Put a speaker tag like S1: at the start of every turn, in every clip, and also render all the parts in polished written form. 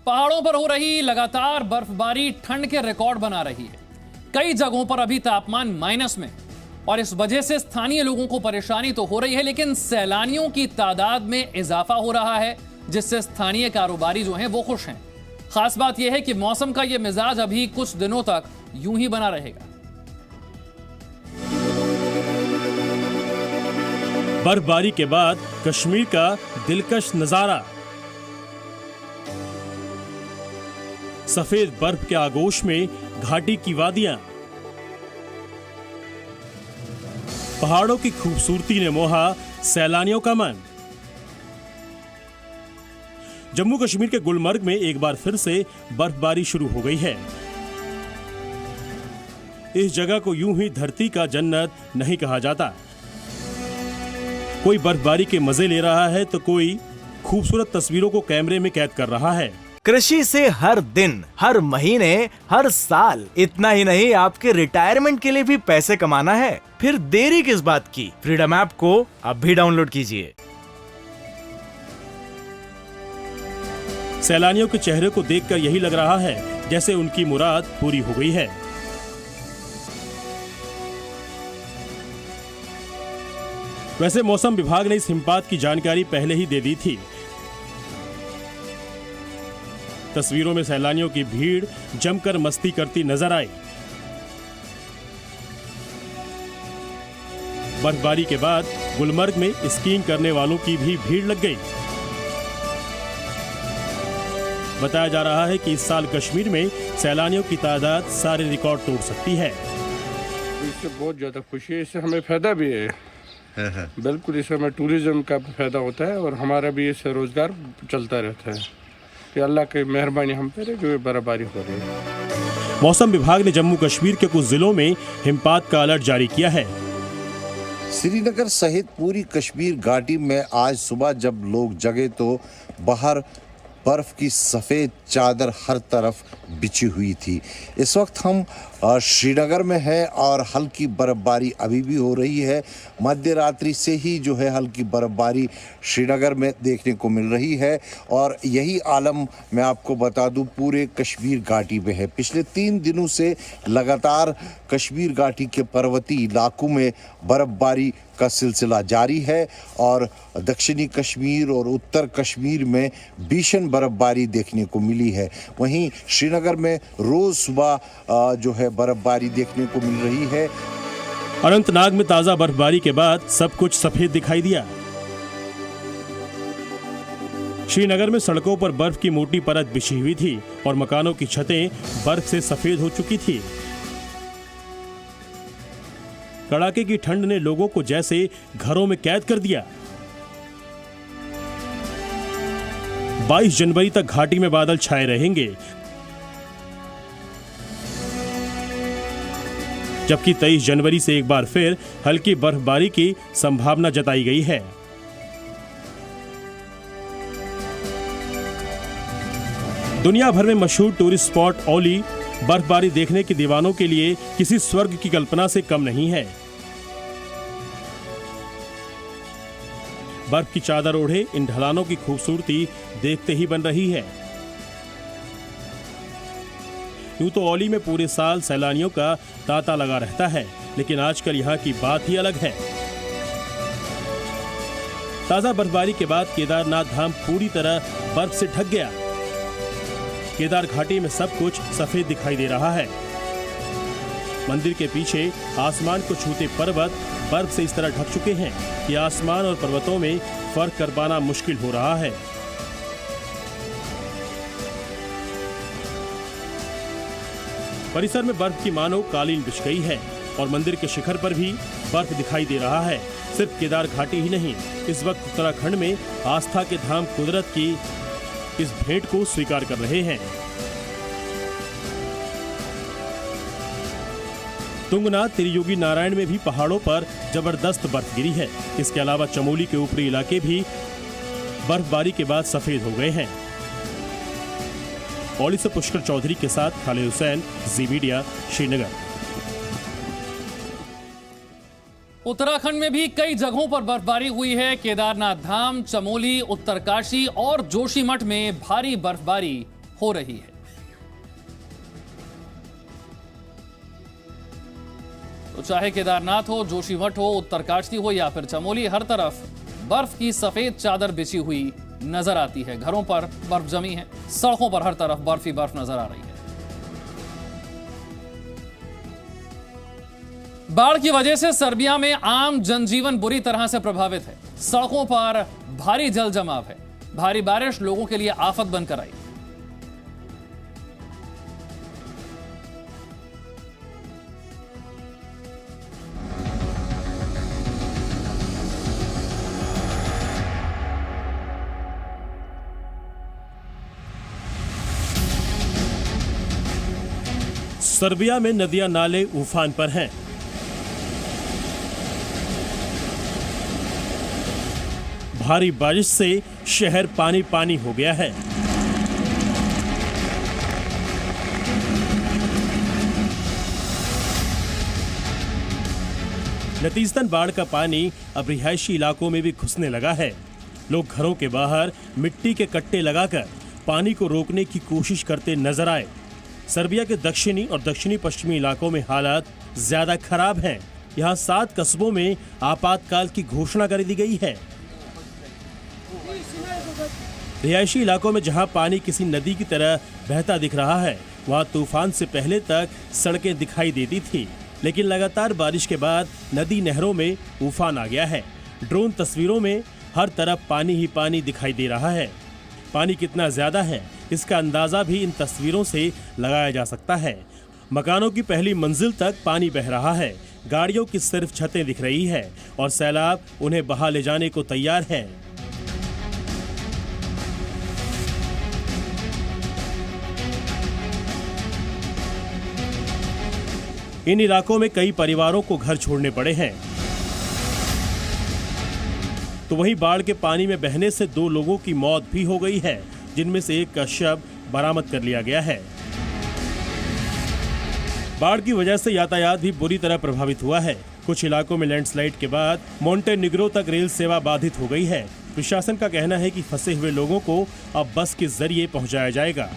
S1: पहाड़ों पर हो रही लगातार बर्फबारी ठंड के रिकॉर्ड बना रही है। कई जगहों पर अभी तापमान माइनस में और इस वजह से स्थानीय लोगों को परेशानी तो हो रही है, लेकिन सैलानियों की तादाद में इजाफा हो रहा है, जिससे स्थानीय कारोबारी जो हैं वो खुश हैं। खास बात यह है कि मौसम का यह मिजाज अभी कुछ दिनों तक यूं ही बना रहेगा।
S2: बर्फबारी के बाद कश्मीर का दिलकश नजारा। सफेद बर्फ के आगोश में घाटी की वादियां, पहाड़ों की खूबसूरती ने मोहा सैलानियों का मन। जम्मू कश्मीर के गुलमर्ग में एक बार फिर से बर्फबारी शुरू हो गई है। इस जगह को यूं ही धरती का जन्नत नहीं कहा जाता। कोई बर्फबारी के मजे ले रहा है तो कोई खूबसूरत तस्वीरों को कैमरे में कैद कर रहा है।
S3: कृषि से हर दिन, हर महीने, हर साल, इतना ही नहीं आपके रिटायरमेंट के लिए भी पैसे कमाना है, फिर देरी किस बात की। फ्रीडम ऐप को अब भी डाउनलोड कीजिए।
S2: सैलानियों के चेहरे को देखकर यही लग रहा है जैसे उनकी मुराद पूरी हो गई है। वैसे मौसम विभाग ने इस हिमपात की जानकारी पहले ही दे दी थी। तस्वीरों में सैलानियों की भीड़ जमकर मस्ती करती नजर आई। बर्फबारी के बाद गुलमर्ग में स्कीइंग करने वालों की भी भीड़ लग गई। बताया जा रहा है कि इस साल कश्मीर में सैलानियों की तादाद सारे रिकॉर्ड तोड़ सकती है।
S4: इससे बहुत ज्यादा खुशी है, इससे हमें फायदा भी है। बिल्कुल, इससे हमें टूरिज्म का फायदा होता है और हमारा भी इससे रोजगार चलता रहता है। कि अल्लाह की मेहरबानी हम पे है जो बर्फबारी हो रही है।
S2: मौसम विभाग ने जम्मू कश्मीर के कुछ जिलों में हिमपात का अलर्ट जारी किया है।
S5: श्रीनगर सहित पूरी कश्मीर घाटी में आज सुबह जब लोग जगे तो बाहर बर्फ की सफ़ेद चादर हर तरफ बिछी हुई थी। इस वक्त हम श्रीनगर में है और हल्की बर्फबारी अभी भी हो रही है। मध्य रात्रि से ही जो है हल्की बर्फबारी श्रीनगर में देखने को मिल रही है और यही आलम मैं आपको बता दूं पूरे कश्मीर घाटी में है। पिछले 3 दिनों से लगातार कश्मीर घाटी के पर्वतीय इलाकों में बर्फबारी का सिलसिला जारी है और दक्षिणी कश्मीर और उत्तर कश्मीर में भीषण बर्फबारी देखने को मिली है। वहीं श्रीनगर में रोज सुबह जो है बर्फबारी देखने को मिल रही है।
S2: अनंतनाग में ताजा बर्फबारी के बाद सब कुछ सफेद दिखाई दिया। श्रीनगर में सड़कों पर बर्फ की मोटी परत बिछी हुई थी और मकानों की छतें बर्फ से सफेद हो चुकी थी। कड़ाके की ठंड ने लोगों को जैसे घरों में कैद कर दिया। 22 जनवरी तक घाटी में बादल छाए रहेंगे, जबकि 23 जनवरी से एक बार फिर हल्की बर्फबारी की संभावना जताई गई है। दुनिया भर में मशहूर टूरिस्ट स्पॉट औली बर्फबारी देखने के दीवानों के लिए किसी स्वर्ग की कल्पना से कम नहीं है। बर्फ की चादर ओढ़े इन ढलानों की खूबसूरती देखते ही बन रही है। यूं तो औली में पूरे साल सैलानियों का तांता लगा रहता है, लेकिन आजकल यहाँ की बात ही अलग है। ताजा बर्फबारी के बाद केदारनाथ धाम पूरी तरह बर्फ से ढक गया। केदार घाटी में सब कुछ सफेद दिखाई दे रहा है। मंदिर के पीछे आसमान को छूते पर्वत बर्फ से इस तरह ढक चुके हैं कि आसमान और पर्वतों में फर्क कर पाना मुश्किल हो रहा है। परिसर में बर्फ की मानो कालीन बिछ गई है और मंदिर के शिखर पर भी बर्फ दिखाई दे रहा है। सिर्फ केदार घाटी ही नहीं, इस वक्त उत्तराखंड में आस्था के धाम कुदरत की इस भेंट को स्वीकार कर रहे हैं। तुंगनाथ त्रियोगी नारायण में भी पहाड़ों पर जबरदस्त बर्फ गिरी है। इसके अलावा चमोली के ऊपरी इलाके भी बर्फबारी के बाद सफेद हो गए हैं। औली से पुष्कर चौधरी के साथ खालिद हुसैन, जी मीडिया, श्रीनगर।
S1: उत्तराखंड में भी कई जगहों पर बर्फबारी हुई है। केदारनाथ धाम, चमोली, उत्तरकाशी और जोशीमठ में भारी बर्फबारी हो रही है। तो चाहे केदारनाथ हो, जोशीमठ हो, उत्तरकाशी हो या फिर चमोली, हर तरफ बर्फ की सफेद चादर बिछी हुई नजर आती है। घरों पर बर्फ जमी है, सड़कों पर हर तरफ बर्फ ही बर्फ नजर आ रही है। बाढ़ की वजह से सर्बिया में आम जनजीवन बुरी तरह से प्रभावित है। सड़कों पर भारी जल जमाव है। भारी बारिश लोगों के लिए आफत बनकर आई।
S2: सर्बिया में नदियां नाले उफान पर हैं। भारी बारिश से शहर पानी पानी हो गया है। नतीजतन बाढ़ का पानी अब रिहायशी इलाकों में भी घुसने लगा है। लोग घरों के बाहर मिट्टी के कट्टे लगाकर पानी को रोकने की कोशिश करते नजर आए। सर्बिया के दक्षिणी और दक्षिणी पश्चिमी इलाकों में हालात ज्यादा खराब हैं। यहाँ 7 कस्बों में आपातकाल की घोषणा कर दी गई है। रिहायशी इलाकों में जहां पानी किसी नदी की तरह बहता दिख रहा है, वहां तूफान से पहले तक सड़कें दिखाई देती थी, लेकिन लगातार बारिश के बाद नदी नहरों में उफान आ गया है। ड्रोन तस्वीरों में हर तरफ पानी ही पानी दिखाई दे रहा है। पानी कितना ज्यादा है इसका अंदाजा भी इन तस्वीरों से लगाया जा सकता है। मकानों की पहली मंजिल तक पानी बह रहा है। गाड़ियों की सिर्फ छतें दिख रही है और सैलाब उन्हें बहा ले जाने को तैयार है। इन इलाकों में कई परिवारों को घर छोड़ने पड़े हैं। तो वहीं बाढ़ के पानी में बहने से 2 लोगों की मौत भी हो गई है, जिनमें से एक का शव बरामद कर लिया गया है। बाढ़ की वजह से यातायात भी बुरी तरह प्रभावित हुआ है। कुछ इलाकों में लैंडस्लाइड के बाद मोंटेनिग्रो तक रेल सेवा बाधित हो गई है। प्रशासन का कहना है कि फंसे हुए लोगों को अब बस के जरिए पहुंचाया जाएगा।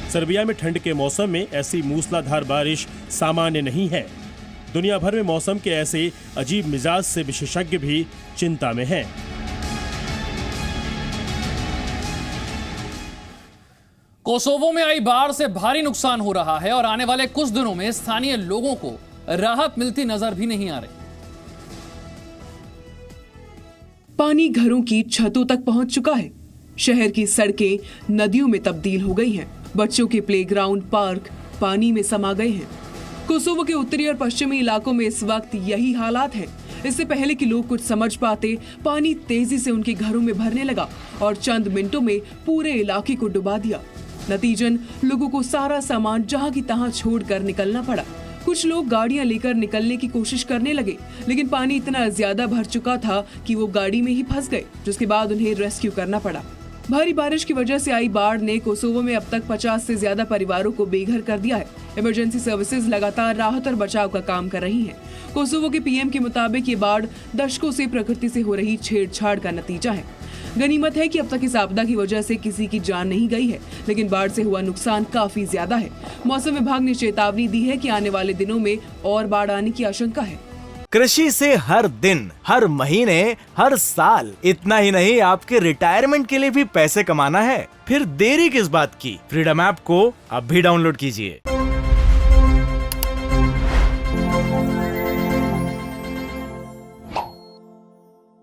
S2: सर्बिया में ठंड के मौसम में ऐसी मूसलाधार बारिश सामान्य नहीं है। दुनिया भर में मौसम के ऐसे अजीब मिजाज से विशेषज्ञ भी चिंता में हैं।
S1: कोसोवो में आई बाढ़ से भारी नुकसान हो रहा है और आने वाले कुछ दिनों में स्थानीय लोगों को राहत मिलती नजर भी नहीं आ रही।
S6: पानी घरों की छतों तक पहुंच चुका है। शहर की सड़कें नदियों में तब्दील हो गई हैं। बच्चों के प्लेग्राउंड, पार्क पानी में समा गए हैं। कोसोवो के उत्तरी और पश्चिमी इलाकों में इस वक्त यही हालात हैं। इससे पहले कि लोग कुछ समझ पाते, पानी तेजी से उनके घरों में भरने लगा और चंद मिनटों में पूरे इलाके को डुबा दिया। नतीजन लोगों को सारा सामान जहां की तहां छोड़कर निकलना पड़ा। कुछ लोग गाड़ियां लेकर निकलने की कोशिश करने लगे, लेकिन पानी इतना ज्यादा भर चुका था कि वो गाड़ी में ही फंस गए, जिसके बाद उन्हें रेस्क्यू करना पड़ा। भारी बारिश की वजह से आई बाढ़ ने कोसोवो में अब तक 50 से ज्यादा परिवारों को बेघर कर दिया है। इमरजेंसी सर्विसेज लगातार राहत और बचाव का काम कर रही हैं। कोसोवो के पीएम के मुताबिक ये बाढ़ दशकों से प्रकृति से हो रही छेड़छाड़ का नतीजा है। गनीमत है कि अब तक इस आपदा की वजह से किसी की जान नहीं गई है, लेकिन बाढ़ से हुआ नुकसान काफी ज्यादा है। मौसम विभाग ने चेतावनी दी है कि आने वाले दिनों में और बाढ़ आने की आशंका है।
S3: कृषि से हर दिन, हर महीने, हर साल, इतना ही नहीं आपके रिटायरमेंट के लिए भी पैसे कमाना है? फिर देरी किस बात की? फ्रीडम ऐप को अब भी डाउनलोड कीजिए।